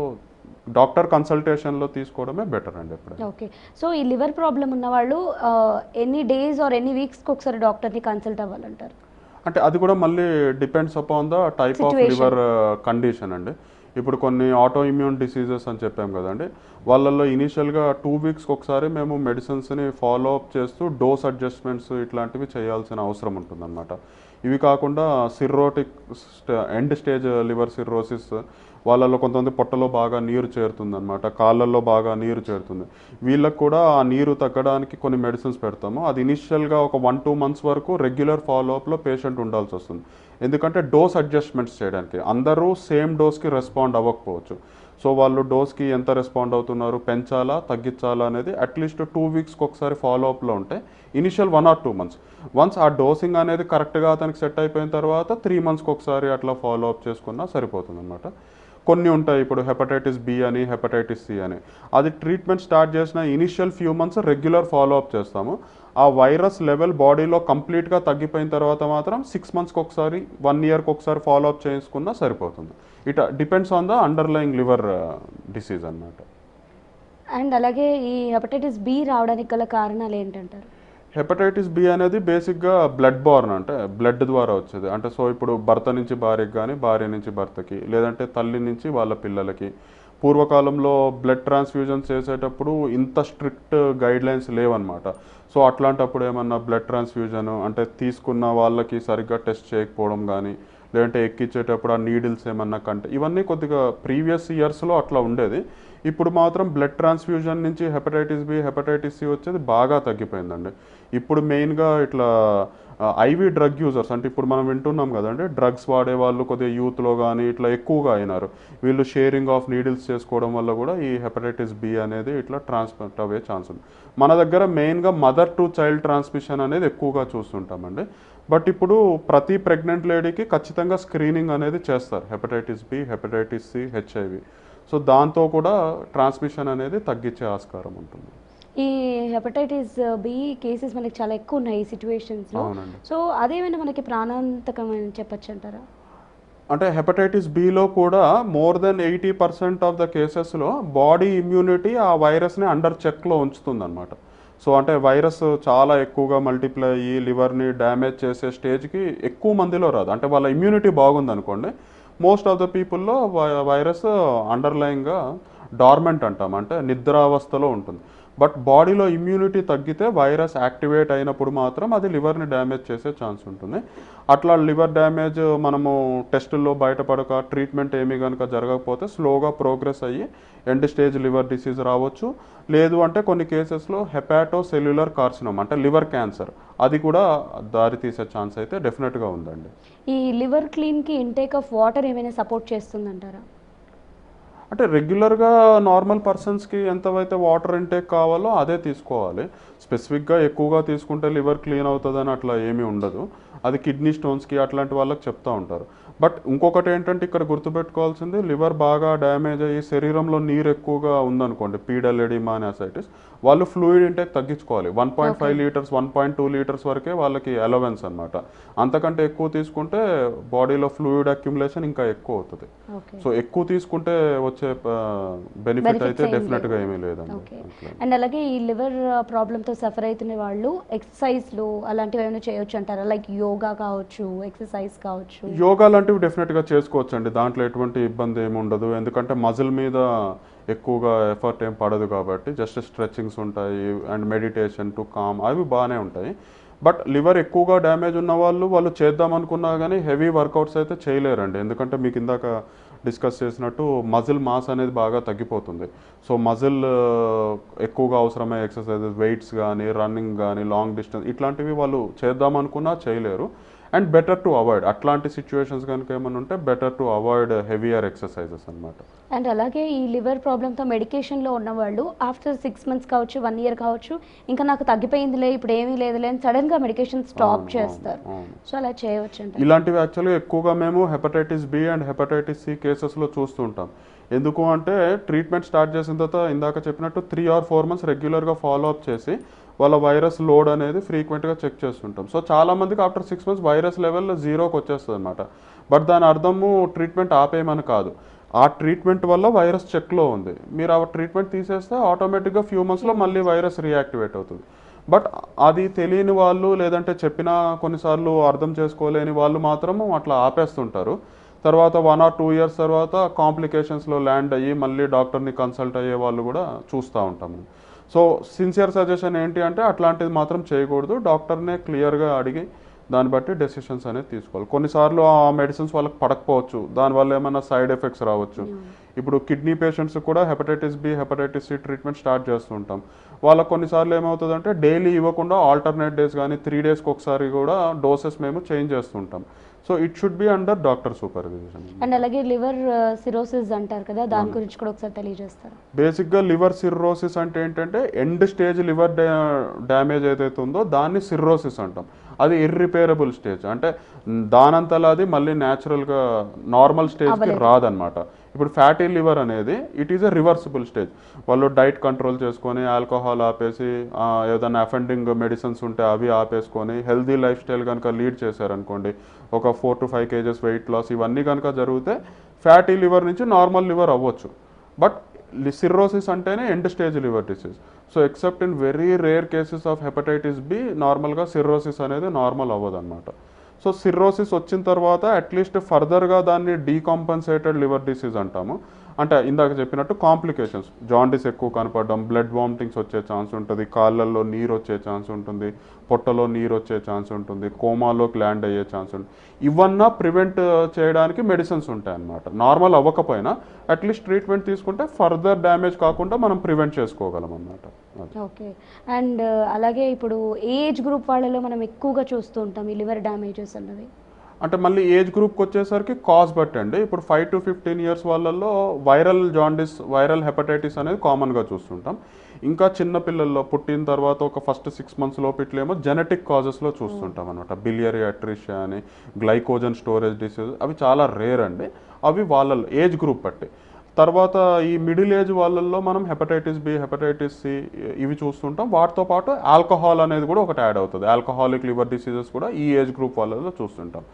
డాక్టర్ కన్సల్టేషన్లో తీసుకోవడమే బెటర్ అండి ఎప్పుడు. ఓకే. సో ఈ లివర్ ప్రాబ్లం ఉన్న వాళ్ళు ఎన్ని డేస్ ఆర్ ఎన్ని వీక్స్కి ఒకసారి డాక్టర్ని కన్సల్ట్ అవ్వాలంటారు? అంటే అది కూడా మళ్ళీ depends upon the type of liver condition అండి. ఇప్పుడు కొన్ని ఆటో ఇమ్యూన్ డిసీజెస్ అని చెప్పాం కదండి, వాళ్ళల్లో ఇనీషియల్గా 2 వీక్స్కి ఒకసారి మేము మెడిసిన్స్ని ఫాలో అప్ చేస్తూ డోస్ అడ్జస్ట్మెంట్స్ ఇట్లాంటివి చేయాల్సిన అవసరం ఉంటుందన్నమాట. ఇవి కాకుండా సిర్రోటిక్ ఎండ్ స్టేజ్ లివర్ సిర్రోసిస్ వాళ్ళల్లో కొంతమంది పొట్టలో బాగా నీరు చేరుతుంది అనమాట, కాళ్ళల్లో బాగా నీరు చేరుతుంది. వీళ్ళకి కూడా ఆ నీరు తగ్గడానికి కొన్ని మెడిసిన్స్ పెడతాము. అది ఇనిషియల్గా ఒక 1-2 months వరకు రెగ్యులర్ ఫాలోఅప్లో పేషెంట్ ఉండాల్సి వస్తుంది. ఎందుకంటే డోస్ అడ్జస్ట్మెంట్స్ చేయడానికి అందరూ సేమ్ డోస్కి రెస్పాండ్ అవ్వకపోవచ్చు. సో వాళ్ళు డోస్కి ఎంత రెస్పాండ్ అవుతున్నారు, పెంచాలా తగ్గించాలా అనేది అట్లీస్ట్ 2 వీక్స్కి ఒకసారి ఫాలోఅప్లో ఉంటే ఇనిషియల్ 1 or 2 months వన్స్ ఆ డోసింగ్ అనేది కరెక్ట్గా అతనికి సెట్ అయిపోయిన తర్వాత 3 monthsకి ఒకసారి అట్లా ఫాలోఅప్ చేసుకున్నా సరిపోతుంది అనమాట. కొన్ని ఉంటాయి ఇప్పుడు హెపటైటిస్ బి అని, హెపటైటిస్ సి అని, అది ట్రీట్మెంట్ స్టార్ట్ చేసిన initial few months regular follow up చేస్తాము. ఆ వైరస్ లెవెల్ బాడీలో కంప్లీట్గా తగ్గిపోయిన తర్వాత మాత్రం 6 monthsకి ఒకసారి 1 yearకి ఒకసారి ఫాలోఅప్ చేసుకున్నా సరిపోతుంది. It depends on the underlying liver disease అన్నమాట. అండ్ అలాగే ఈ హెపటైటిస్ బి రావడానికి గల కారణాలు ఏంటంటారు? హెపటైటిస్ బి అనేది బేసిక్గా బ్లడ్ బార్న్, అంటే బ్లడ్ ద్వారా వచ్చేది. అంటే సో ఇప్పుడు భర్త నుంచి భార్యకి కానీ, భార్య నుంచి భర్తకి, లేదంటే తల్లి నుంచి వాళ్ళ పిల్లలకి. పూర్వకాలంలో బ్లడ్ ట్రాన్స్ఫ్యూజన్ చేసేటప్పుడు ఇంత స్ట్రిక్ట్ గైడ్లైన్స్ లేవన్నమాట. సో అట్లాంటప్పుడు ఏమన్నా బ్లడ్ ట్రాన్స్ఫ్యూజన్ అంటే తీసుకున్న వాళ్ళకి సరిగ్గా టెస్ట్ చేయకపోవడం కానీ, లేదంటే ఎక్కించేటప్పుడు ఆ నీడిల్స్ ఏమన్నా కంటే, ఇవన్నీ కొద్దిగా ప్రీవియస్ ఇయర్స్లో అట్లా ఉండేది. ఇప్పుడు మాత్రం బ్లడ్ ట్రాన్స్ఫ్యూజన్ నుంచి హెపటైటిస్ బి, హెపటైటిస్ సి వచ్చేది బాగా తగ్గిపోయిందండి. ఇప్పుడు మెయిన్గా ఇట్లా ఐవీ డ్రగ్ యూజర్స్, అంటే ఇప్పుడు మనం వింటున్నాం కదండి, డ్రగ్స్ వాడే వాళ్ళు కొద్దిగా యూత్లో కానీ ఇట్లా ఎక్కువగా అయినారు. వీళ్ళు షేరింగ్ ఆఫ్ నీడిల్స్ చేసుకోవడం వల్ల కూడా ఈ హెపటైటిస్ బి అనేది ఇట్లా ట్రాన్స్మిట్ అయ్యే ఛాన్స్ ఉంది. మన దగ్గర మెయిన్గా మదర్ టు చైల్డ్ ట్రాన్స్మిషన్ అనేది ఎక్కువగా చూస్తుంటామండి. బట్ ఇప్పుడు ప్రతి ప్రెగ్నెంట్ లేడీకి ఖచ్చితంగా స్క్రీనింగ్ అనేది చేస్తారు, hepatitis B, hepatitis C, HIV. So దాంతో కూడా ట్రాన్స్మిషన్ అనేది తగ్గించే ఆస్కారం ఉంటుంది. ఈ హెపటైటిస్ బి కేసెస్ మనకి చాలా ఎక్కువ ఉన్నాయి ఈ సిచ్యువేషన్స్లో. అవునండి. సో అదేమైనా మనకి ప్రాణాంతకమని చెప్పచ్చు అంటారా? అంటే హెపటైటిస్ బిలో కూడా మోర్ దెన్ 80% ఆఫ్ ద కేసెస్లో బాడీ ఇమ్యూనిటీ ఆ వైరస్ని అండర్ చెక్లో ఉంచుతుందన్నమాట. సో అంటే వైరస్ చాలా ఎక్కువగా మల్టిప్లై అయ్యి లివర్ని డ్యామేజ్ చేసే స్టేజ్కి ఎక్కువ మందిలో రాదు. అంటే వాళ్ళ ఇమ్యూనిటీ బాగుందనుకోండి, మోస్ట్ ఆఫ్ ద పీపుల్లో వైరస్ అండర్లైన్గా డార్మెంట్ అంటాం, అంటే నిద్రావస్థలో ఉంటుంది. బట్ బాడీలో ఇమ్యూనిటీ తగ్గితే వైరస్ యాక్టివేట్ అయినప్పుడు మాత్రం అది లివర్ని డ్యామేజ్ చేసే ఛాన్స్ ఉంటుంది. అట్లా లివర్ డ్యామేజ్ మనము టెస్టుల్లో బయటపడక ట్రీట్మెంట్ ఏమీ కనుక జరగకపోతే స్లోగా ప్రోగ్రెస్ అయ్యి ఎండ్ స్టేజ్ లివర్ డిసీజ్ రావచ్చు. లేదు అంటే కొన్ని కేసెస్లో హెపాటో సెల్యులర్ కార్సినోమ్ అంటే లివర్ క్యాన్సర్, అది కూడా దారి తీసే ఛాన్స్ అయితే డెఫినెట్గా ఉందండి. ఈ లివర్ క్లీన్కి ఇంటేక్ ఆఫ్ వాటర్ ఏమైనా సపోర్ట్ చేస్తుందంటారా? అంటే రెగ్యులర్గా నార్మల్ పర్సన్స్కి ఎంతవైతే వాటర్ ఇంటేక్ కావాలో అదే తీసుకోవాలి. స్పెసిఫిక్గా ఎక్కువగా తీసుకుంటే లివర్ క్లీన్ అవుతుందని అట్లా ఏమీ ఉండదు. అది కిడ్నీ స్టోన్స్కి అట్లాంటి వాళ్ళకి చెప్తూ ఉంటారు. బట్ ఇంకొకటి ఏంటంటే ఇక్కడ గుర్తుపెట్టుకోవాల్సింది, లివర్ బాగా డ్యామేజ్ అయ్యి శరీరంలో నీరు ఎక్కువగా ఉందనుకోండి, పీడల్ ఎడిమా అని అసైటిస్, వాళ్ళు ఫ్లూయిడ్ ఇంటేక్ తగ్గించుకోవాలి. 1.5 లీటర్స్ 1.2 లీటర్స్ వరకే వాళ్ళకి అలవెన్స్ అనమాట. అంతకంటే ఎక్కువ తీసుకుంటే బాడీలో ఫ్లూయిడ్ అక్యుములేషన్ ఇంకా ఎక్కువ అవుతుంది. సో ఎక్కువ తీసుకుంటే వచ్చే బెనిఫిట్ అయితే డెఫినెట్గా ఏమీ లేదండి. అండ్ అలాగే ఈ లివర్ ప్రాబ్లంతో సఫర్ అవుతున్న వాళ్ళు ఎక్సర్సైజ్లు అలాంటివి ఏమైనా చేయొచ్చు అంటారా? లైక్ యోగా కావచ్చు, ఎక్సర్సైజ్ కావచ్చు. యోగా లాంటివి డెఫినెట్గా చేసుకోవచ్చండి, దాంట్లో ఎటువంటి ఇబ్బంది ఏమి ఉండదు. ఎందుకంటే మజిల్ మీద ఎక్కువగా ఎఫర్ట్ ఏం పడదు కాబట్టి జస్ట్ స్ట్రెచ్చింగ్స్ ఉంటాయి అండ్ మెడిటేషన్ టు కామ్ అవి బాగానే ఉంటాయి. బట్ లివర్ ఎక్కువగా డ్యామేజ్ ఉన్న వాళ్ళు చేద్దాం అనుకున్నా కానీ హెవీ వర్కౌట్స్ అయితే చేయలేరండి. ఎందుకంటే మీకు ఇందాక డిస్కస్ చేసినట్టు మజిల్ మాస్ అనేది బాగా తగ్గిపోతుంది. సో మజిల్ ఎక్కువగా అవసరమయ్యే ఎక్సర్సైజెస్, వెయిట్స్ కానీ, రన్నింగ్ కానీ, లాంగ్ డిస్టెన్స్ ఇట్లాంటివి వాళ్ళు చేద్దాం అనుకున్నా చేయలేరు. అండ్ బెటర్ టు అవాయిడ్ అట్లాంటి సిచ్యువేషన్స్ కనుక ఏమైనా ఉంటే better to avoid heavier exercises అనమాట. అండ్ అలాగే ఈ లివర్ ప్రాబ్లంతో మెడికేషన్లో ఉన్నవాళ్ళు ఆఫ్టర్ 6 months కావచ్చు, 1 year కావచ్చు, ఇంకా నాకు తగ్గిపోయిందిలే ఇప్పుడు ఏమీ లేదులే అని సడన్గా మెడికేషన్ స్టాప్ చేస్తారు. సో అలా చేయవచ్చు అంటే ఇలాంటివి యాక్చువల్గా ఎక్కువగా మేము hepatitis B and hepatitis C కేసెస్లో చూస్తూ ఉంటాం. ఎందుకు అంటే ట్రీట్మెంట్ స్టార్ట్ చేసిన తర్వాత ఇందాక చెప్పినట్టు 3 or 4 months రెగ్యులర్గా ఫాలో అప్ చేసి వాళ్ళ వైరస్ లోడ్ అనేది ఫ్రీక్వెంట్గా చెక్ చేస్తుంటాం. సో చాలామందికి ఆఫ్టర్ 6 months వైరస్ లెవెల్ 0కి వచ్చేస్తుంది అనమాట. బట్ దాని అర్థము ట్రీట్మెంట్ ఆపేయమని కాదు, ఆ ట్రీట్మెంట్ వల్ల వైరస్ చెక్లో ఉంది, మీరు ఆ ట్రీట్మెంట్ తీసేస్తే ఆటోమేటిక్గా ఫ్యూ మంత్స్లో మళ్ళీ వైరస్ రీయాక్టివేట్ అవుతుంది. బట్ అది తెలియని వాళ్ళు లేదంటే చెప్పినా కొన్నిసార్లు అర్థం చేసుకోలేని వాళ్ళు మాత్రము అట్లా ఆపేస్తుంటారు. తర్వాత 1 or 2 years తర్వాత కాంప్లికేషన్స్లో ల్యాండ్ అయ్యి మళ్ళీ డాక్టర్ని కన్సల్ట్ అయ్యే వాళ్ళు కూడా చూస్తూ ఉంటాము. సో సిన్సియర్ సజెషన్ ఏంటి అంటే అట్లాంటిది మాత్రం చేయకూడదు, డాక్టర్నే క్లియర్గా అడిగి దాన్ని బట్టి డెసిషన్స్ అనేది తీసుకోవాలి. కొన్నిసార్లు ఆ మెడిసిన్స్ వాళ్ళకి పడకపోవచ్చు, దానివల్ల ఏమైనా సైడ్ ఎఫెక్ట్స్ రావచ్చు. ఇప్పుడు కిడ్నీ పేషెంట్స్ కూడా hepatitis B hepatitis C treatment start చేస్తుంటాం. వాళ్ళకి కొన్నిసార్లు ఏమవుతుందంటే డైలీ ఇవ్వకుండా ఆల్టర్నేట్ డేస్ కానీ 3 daysకి ఒకసారి కూడా డోసెస్ మేము చేంజ్ చేస్తుంటాం. So it should be under doctor supervision. And అలాగే లివర్ సిరోసిస్ అంటారు కదా, దాని గురించి కూడా ఒకసారి తెలియజేస్తారు. బేసిక్గా లివర్ సిర్రోసిస్ అంటే ఏంటంటే ఎండ్ స్టేజ్ లివర్ డ్యామేజ్ ఏదైతే ఉందో దాన్ని సిర్రోసిస్ అంటాం. అది ఇర్రిపేరబుల్ స్టేజ్, అంటే దానంతలా అది మళ్ళీ న్యాచురల్గా నార్మల్ స్టేజ్కి రాదనమాట. ఇప్పుడు ఫ్యాటీ లివర్ అనేది it is a reversible stage. వాళ్ళు డైట్ కంట్రోల్ చేసుకొని ఆల్కహాల్ ఆపేసి ఏదైనా అఫెండింగ్ మెడిసిన్స్ ఉంటే అవి ఆపేసుకొని హెల్దీ లైఫ్ స్టైల్ కనుక లీడ్ చేశారనుకోండి, ఒక 4 to 5 kgs వెయిట్ లాస్ ఇవన్నీ కనుక జరిగితే ఫ్యాటీ లివర్ నుంచి నార్మల్ లివర్ అవ్వచ్చు. బట్ సిర్రోసిస్ అంటేనే end stage liver disease. So except in very rare cases of hepatitis B నార్మల్గా సిర్రోసిస్ అనేది నార్మల్ అవ్వదు అనమాట. సో సిర్రోసిస్ వచ్చిన తర్వాత అట్లీస్ట్ ఫర్దర్గా దాన్ని డీకాంపన్సేటెడ్ లివర్ డిసీజ్ అంటాము. అంటే ఇందాక చెప్పినట్టు కాంప్లికేషన్స్, జాండిస్ ఎక్కువ కనపడడం, బ్లడ్ వామిటింగ్స్ వచ్చే ఛాన్స్ ఉంటుంది, కాళ్ళల్లో నీరు వచ్చే ఛాన్స్ ఉంటుంది, పొట్టలో నీరు వచ్చే ఛాన్స్ ఉంటుంది, కోమాలోకి ల్యాండ్ అయ్యే ఛాన్స్ ఉంటుంది. ఇవన్నా ప్రివెంట్ చేయడానికి మెడిసిన్స్ ఉంటాయి అన్నమాట. నార్మల్ అవ్వకపోయినా అట్లీస్ట్ ట్రీట్మెంట్ తీసుకుంటే ఫర్దర్ డ్యామేజ్ కాకుండా మనం ప్రివెంట్ చేసుకోగలం అన్నమాట. ఓకే. అండ్ అలాగే ఇప్పుడు ఏజ్ గ్రూప్ వాళ్ళలో మనం ఎక్కువగా చూస్తూ ఉంటాం ఈ లివర్ డ్యామేజెస్ అన్నది. అంటే మళ్ళీ ఏజ్ గ్రూప్కి వచ్చేసరికి కాజ్ బట్టి అండి. ఇప్పుడు 5 to 15 years వాళ్ళల్లో వైరల్ జాండిస్, వైరల్ హెపటైటిస్ అనేది కామన్గా చూస్తుంటాం. ఇంకా చిన్న పిల్లల్లో పుట్టిన తర్వాత ఒక ఫస్ట్ 6 months లోపు ఇట్లేమో జెనెటిక్ కాజెస్లో చూస్తుంటాం అనమాట. బిలియరీ అట్రిషియా అని, గ్లైకోజన్ స్టోరేజ్ డిసీజ్, అవి చాలా రేర్ అండి. అవి వాళ్ళల్లో ఏజ్ గ్రూప్ బట్టి. తర్వాత ఈ మిడిల్ ఏజ్ వాళ్ళల్లో మనం హెపటైటిస్ బి హెపటైటిస్ సి ఇవి చూస్తుంటాం. వాటితో పాటు ఆల్కహాల్ అనేది కూడా ఒకటి యాడ్ అవుతుంది. ఆల్కహాలిక్ లివర్ డిసీజెస్ కూడా ఈ ఏజ్ గ్రూప్ వాళ్ళలో చూస్తుంటాం.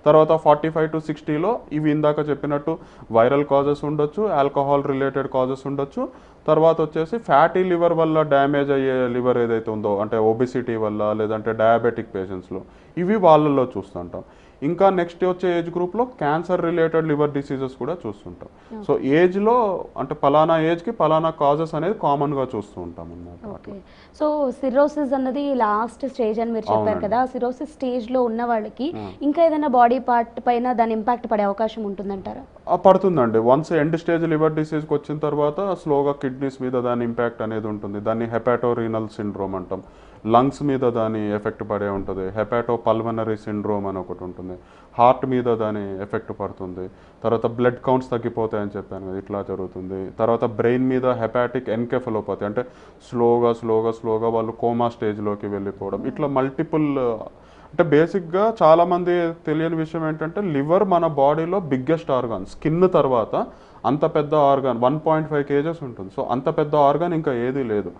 తర్వాత 45 to 60లో ఇవి ఇందాక చెప్పినట్టు వైరల్ కాజెస్ ఉండొచ్చు, ఆల్కహాల్ రిలేటెడ్ కాజెస్ ఉండొచ్చు. తర్వాత వచ్చేసి ఫ్యాటీ లివర్ వల్ల డ్యామేజ్ అయ్యే లివర్ ఏదైతే ఉందో, అంటే ఒబిసిటీ వల్ల లేదంటే డయాబెటిక్ పేషెంట్స్లో ఇవి వాళ్ళల్లో చూస్తుంటాం. ఇంకా నెక్స్ట్ వచ్చే ఏజ్ గ్రూప్లో క్యాన్సర్ రిలేటెడ్ లివర్ డిసీజెస్ కూడా చూస్తుంటాం. సో ఏజ్లో అంటే పలానా ఏజ్కి పలానా కాజెస్ అనేది కామన్గా చూస్తూ ఉంటాం అన్నమాట. ఓకే. సో సిరోసిస్ అన్నది లాస్ట్ స్టేజ్ అని మీరు చెప్పారు కదా, సిరోసిస్ స్టేజ్లో ఉన్న వాళ్ళకి ఇంకా ఏదైనా బాడీ పార్ట్ పైన దాని ఇంపాక్ట్ పడే అవకాశం ఉంటుందంటారా? పడుతుందండి. వన్స్ ఎండ్ స్టేజ్ లివర్ డిసీజ్కి వచ్చిన తర్వాత స్లోగా కిడ్నీస్ మీద దాని ఇంపాక్ట్ అనేది ఉంటుంది. దాన్ని హెపాటోరీనల్ సిండ్రోమ్ అంటాం. లంగ్స్ మీద దాని ఎఫెక్ట్ పడే ఉంటుంది. హెపాటో పల్మనరీ సిండ్రోమ్ అని ఒకటి ఉంటుంది. హార్ట్ మీద దాని ఎఫెక్ట్ పడుతుంది. తర్వాత బ్లడ్ కౌంట్స్ తగ్గిపోతాయని చెప్పాను కదా, ఇట్లా జరుగుతుంది. తర్వాత బ్రెయిన్ మీద హెపాటిక్ ఎన్కెఫలోపతి, అంటే స్లోగా వాళ్ళు కోమా స్టేజ్లోకి వెళ్ళిపోవడం, ఇట్లా మల్టిపుల్. అంటే బేసిక్గా చాలామంది తెలియని విషయం ఏంటంటే లివర్ మన బాడీలో బిగ్గెస్ట్ ఆర్గాన్. స్కిన్ తర్వాత అంత పెద్ద ఆర్గాన్ 1.5 kgs ఉంటుంది. సో అంత పెద్ద ఆర్గాన్ ఇంకా ఏదీ లేదు.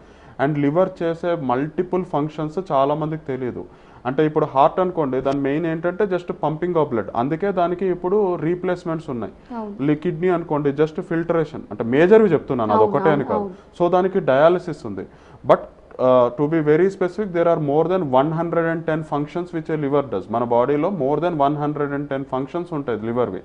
అండ్ లివర్ చేసే మల్టిపుల్ ఫంక్షన్స్ చాలామందికి తెలియదు. అంటే ఇప్పుడు హార్ట్ అనుకోండి, దాని మెయిన్ ఏంటంటే జస్ట్ పంపింగ్ ఆఫ్ బ్లడ్, అందుకే దానికి ఇప్పుడు రీప్లేస్మెంట్స్ ఉన్నాయి. కిడ్నీ అనుకోండి జస్ట్ ఫిల్టరేషన్, అంటే మేజర్వి చెప్తున్నాను, అదొకటే అని కాదు. సో దానికి డయాలిసిస్ ఉంది. But to be very specific, there are more than 110 functions which a liver does. మన బాడీలో మోర్ దెన్ 110 ఫంక్షన్స్ ఉంటాయి లివర్వి.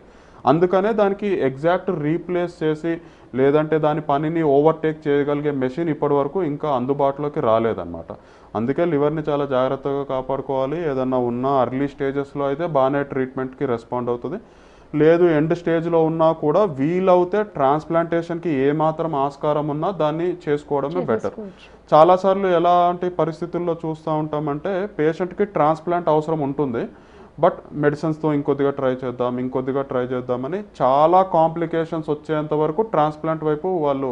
అందుకనే దానికి ఎగ్జాక్ట్ రీప్లేస్ చేసి లేదంటే దాని పనిని ఓవర్టేక్ చేయగలిగే మెషిన్ ఇప్పటి వరకు ఇంకా అందుబాటులోకి రాలేదన్నమాట. అందుకే లివర్ని చాలా జాగ్రత్తగా కాపాడుకోవాలి. ఏదన్నా ఉన్నా అర్లీ స్టేజెస్లో అయితే బాగానే ట్రీట్మెంట్కి రెస్పాండ్ అవుతుంది. లేదు ఎండ్ స్టేజ్లో ఉన్నా కూడా వీలవుతే ట్రాన్స్ప్లాంటేషన్కి ఏమాత్రం ఆస్కారం ఉన్నా దాన్ని చేసుకోవడమే బెటర్. చాలాసార్లు ఎలాంటి పరిస్థితుల్లో చూస్తూ ఉంటామంటే పేషెంట్కి ట్రాన్స్ప్లాంట్ అవసరం ఉంటుంది, బట్ మెడిసిన్స్తో ఇంకొద్దిగా ట్రై చేద్దామని చాలా కాంప్లికేషన్స్ వచ్చేంత వరకు ట్రాన్స్ప్లాంట్ వైపు వాళ్ళు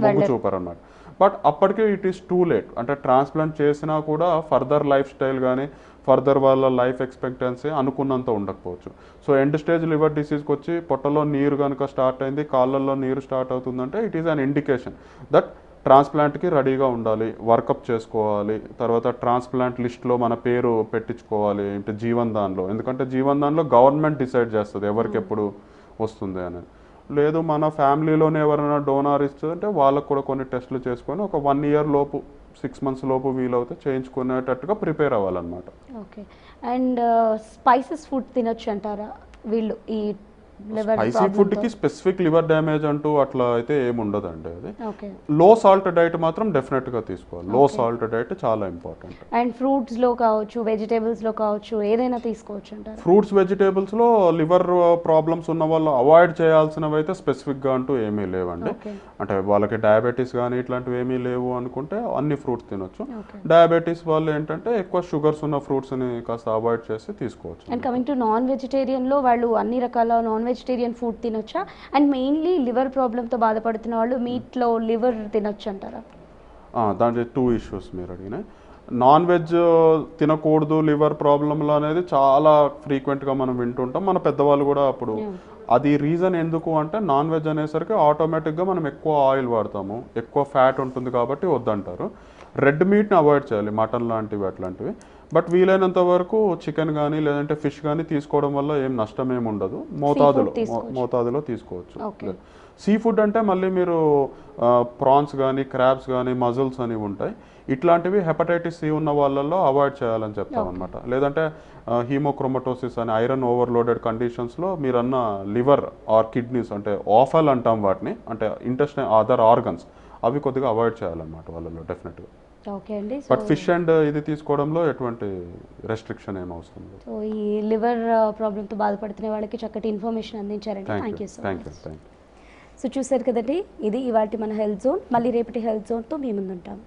మొగ్గు చూపారు అన్నమాట. బట్ అప్పటికే ఇట్ ఈస్ టూ లేట్. అంటే ట్రాన్స్ప్లాంట్ చేసినా కూడా ఫర్దర్ లైఫ్ స్టైల్ కానీ ఫర్దర్ వాళ్ళ లైఫ్ ఎక్స్పెక్టెన్సీ అనుకున్నంత ఉండకపోవచ్చు. సో ఎండ్ స్టేజ్ లివర్ డిసీజ్కి వచ్చి పొట్టలో నీరు కనుక స్టార్ట్ అయింది, కాళ్ళల్లో నీరు స్టార్ట్ అవుతుందంటే it is an indication that ట్రాన్స్ప్లాంట్కి రెడీగా ఉండాలి, వర్కప్ చేసుకోవాలి, తర్వాత ట్రాన్స్ప్లాంట్ లిస్ట్లో మన పేరు పెట్టించుకోవాలి అంటే జీవన్ దాన్లో. ఎందుకంటే జీవన్ దాన్లో గవర్నమెంట్ డిసైడ్ చేస్తుంది ఎవరికి ఎప్పుడు వస్తుంది అనేది. లేదు మన ఫ్యామిలీలోనే ఎవరైనా డోనార్ ఇస్తుంటే వాళ్ళకు కూడా కొన్ని టెస్టులు చేసుకొని ఒక 1 year లోపు 6 months లోపు వీలవుతే చేయించుకునేటట్టుగా ప్రిపేర్ అవ్వాలన్నమాట. ఓకే. అండ్ స్పైసెస్ ఫుడ్ తినొచ్చు అంటారా వీళ్ళు ఈ లివర్ స్పైసీ ఫుడ్కి స్పెసిఫిక్ లివర్ డ్యామేజ్ అంటూ అట్లా అయితే ఏమి ఉండదండి. అది ఓకే. లో సాల్ట్ డైట్ మాత్రం డెఫినెట్గా తీసుకోవాలి. లో సాల్ట్ డైట్ చాలా ఇంపార్టెంట్. అండ్ ఫ్రూట్స్లో కావచ్చు, వెజిటేబుల్స్లో కావచ్చు, ఏదైనా తీసుకోవచ్చు అంటారు? ఫ్రూట్స్ వెజిటేబుల్స్లో లివర్ ప్రాబ్లమ్స్ ఉన్న వాళ్ళు అవాయిడ్ చేయాల్సినవి అయితే స్పెసిఫిక్గా అంటూ ఏమీ లేవండి. అంటే వాళ్ళకి డయాబెటీస్ కానీ ఇట్లాంటివి ఏమీ లేవు అనుకుంటే అన్ని ఫ్రూట్స్ తినొచ్చు. డయాబెటీస్ వాళ్ళు ఏంటంటే ఎక్కువ షుగర్స్ ఉన్న ఫ్రూట్స్ని కాస్త అవాయిడ్ చేసి తీసుకోవచ్చు. అండ్ కమింగ్ టు నాన్ వెజిటేరియన్లో వాళ్ళు అన్ని రకాల నాన్ వెజిటేరియన్ ఫుడ్ తినొచ్చా? అండ్ మెయిన్లీ లివర్ ప్రాబ్లంతో బాధపడుతున్న వాళ్ళు మీట్లో లివర్ తినొచ్చు అంటారా? దాంట్లో 2 issues మీరు అడిగినాయి. నాన్ వెజ్ తినకూడదు లివర్ ప్రాబ్లంలు అనేది చాలా ఫ్రీక్వెంట్గా మనం వింటుంటాం. మన పెద్దవాళ్ళు కూడా అప్పుడు అది రీజన్ ఎందుకు అంటే నాన్ వెజ్ అనేసరికి ఆటోమేటిక్గా మనం ఎక్కువ ఆయిల్ వాడతాము, ఎక్కువ ఫ్యాట్ ఉంటుంది కాబట్టి వద్దంటారు. రెడ్ మీట్ని అవాయిడ్ చేయాలి, మటన్ లాంటివి అట్లాంటివి. బట్ వీలైనంత వరకు చికెన్ కానీ లేదంటే ఫిష్ కానీ తీసుకోవడం వల్ల ఏం నష్టం ఏమి ఉండదు, మోతాదులో తీసుకోవచ్చు. సీ ఫుడ్ అంటే మళ్ళీ మీరు ప్రాన్స్ కానీ క్రాబ్స్ కానీ మజిల్స్ అని ఉంటాయి, ఇట్లాంటివి హెపటైటిస్ సి ఉన్న వాళ్ళల్లో అవాయిడ్ చేయాలని చెప్తాం అనమాట. లేదంటే హీమోక్రోమటోసిస్ అని ఐరన్ ఓవర్లోడెడ్ కండిషన్స్లో మీరన్న లివర్ ఆర్ కిడ్నీస్ అంటే ఆఫల్ అంటాం వాటిని, అంటే ఇంటెస్టైన్ అదర్ ఆర్గన్స్, అవి కొద్దిగా అవాయిడ్ చేయాలన్నమాట వాళ్ళలో డెఫినెట్గా. ఓకే అండి. బట్ ఫిష్ అండ్ ఇది తీసుకోవడంలో ఎటువంటి రెస్ట్రిక్షన్ ఏం అవసరం లేదు. సో ఈ లివర్ ప్రాబ్లంతో బాధపడుతున్న వాళ్ళకి చక్కటి ఇన్ఫర్మేషన్ అందించారండి. Thank you so much. So చూసారు కదండి, ఇది ఇవాళ మన హెల్త్ జోన్. మళ్ళీ రేపటి హెల్త్ జోన్తో మీ ముందుంటాం.